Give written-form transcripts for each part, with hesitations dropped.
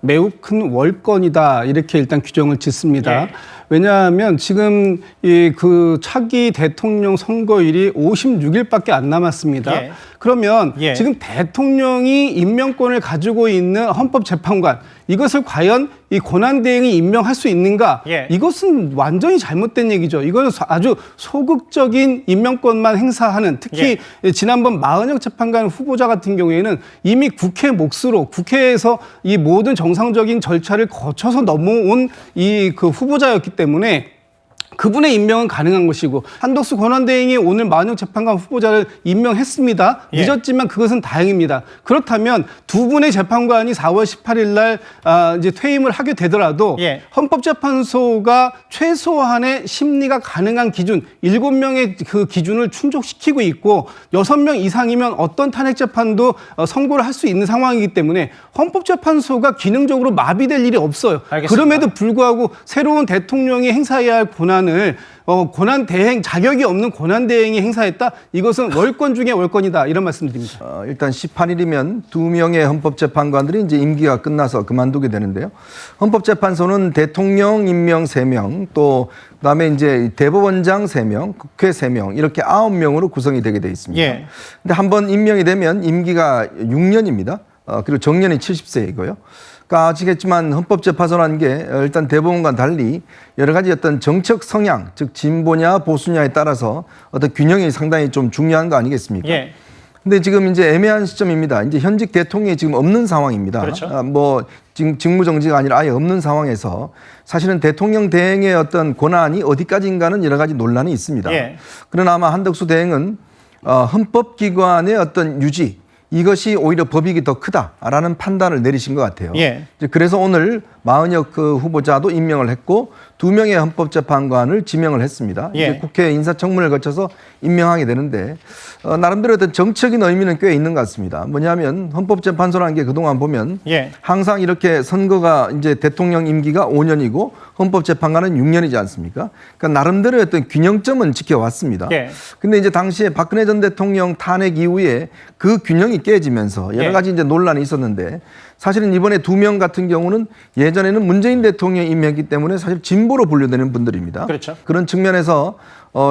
매우 큰 월권이다 이렇게 일단 규정을 짓습니다. 예. 왜냐하면 지금 그 차기 대통령 선거일이 56일밖에 안 남았습니다. 예. 그러면 예. 지금 대통령이 임명권을 가지고 있는 헌법재판관 이것을 과연 이 권한대행이 임명할 수 있는가? 예. 이것은 완전히 잘못된 얘기죠. 이거는 아주 소극적인 임명권만 행사하는 특히 지난번 마은영 재판관 후보자 같은 경우에는 이미 국회 몫으로 국회에서 이 모든 정상적인 절차를 거쳐서 넘어온 이 그 후보자였기 때문에 그분의 임명은 가능한 것이고 한덕수 권한대행이 오늘 마은영 재판관 후보자를 임명했습니다. 예. 늦었지만 그것은 다행입니다. 그렇다면 두 분의 재판관이 4월 18일 날 이제 퇴임을 하게 되더라도 예. 헌법재판소가 최소한의 심리가 가능한 기준 7명의 그 기준을 충족시키고 있고 6명 이상이면 어떤 탄핵 재판도 선고를 할 수 있는 상황이기 때문에 헌법재판소가 기능적으로 마비될 일이 없어요. 알겠습니다. 그럼에도 불구하고 새로운 대통령이 행사해야 할 권한을 권한 대행 자격이 없는 권한 대행이 행사했다. 이것은 월권 중에 월권이다. 이런 말씀드립니다. 일단 18일이면 2명의 헌법재판관들이 이제 임기가 끝나서 그만두게 되는데요. 헌법재판소는 대통령 임명 3명, 또 그다음에 이제 대법원장 3명, 국회 3명 이렇게 9명으로 구성이 되게 돼 있습니다. 예. 근데 한번 임명이 되면 임기가 6년입니다. 그리고 정년이 70세이고요. 그러니까 아시겠지만 헌법재판소라는 게 일단 대법원과 달리 여러 가지 어떤 정책 성향, 즉 진보냐 보수냐에 따라서 어떤 균형이 상당히 좀 중요한 거 아니겠습니까? 예. 근데 지금 이제 애매한 시점입니다. 이제 현직 대통령이 지금 없는 상황입니다. 그렇죠. 뭐 지금 직무정지가 아니라 아예 없는 상황에서 사실은 대통령 대행의 어떤 권한이 어디까지인가는 여러 가지 논란이 있습니다. 예. 그러나 아마 한덕수 대행은 헌법기관의 어떤 유지 이것이 오히려 법익이 더 크다라는 판단을 내리신 것 같아요. 예. 그래서 오늘 마은혁 그 후보자도 임명을 했고 2명의 헌법재판관을 지명을 했습니다. 예. 이제 국회 인사청문회를 거쳐서 임명하게 되는데 나름대로 어떤 정책인 의미는 꽤 있는 것 같습니다. 뭐냐면 헌법재판소라는 게 그동안 보면 예. 항상 이렇게 선거가 이제 대통령 임기가 5년이고 헌법재판관은 6년이지 않습니까? 그러니까 나름대로 어떤 균형점은 지켜왔습니다. 예. 근데 이제 당시에 박근혜 전 대통령 탄핵 이후에 그 균형이 깨지면서 여러 가지 이제 논란이 있었는데 사실은 이번에 2명 같은 경우는 예전에는 문재인 대통령이 임명했기 때문에 사실 진보로 분류되는 분들입니다. 그렇죠. 그런 측면에서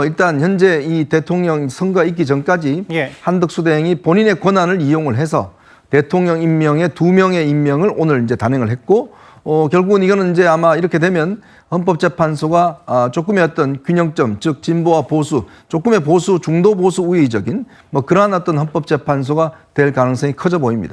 일단 현재 이 대통령 선거가 있기 전까지 예. 한덕수 대행이 본인의 권한을 이용을 해서 대통령 임명의 2명의 임명을 오늘 이제 단행을 했고 결국은 이거는 이제 아마 이렇게 되면 헌법재판소가 조금의 어떤 균형점, 즉 진보와 보수, 조금의 보수, 중도 보수 우회적인 뭐 그러한 어떤 헌법재판소가 될 가능성이 커져 보입니다.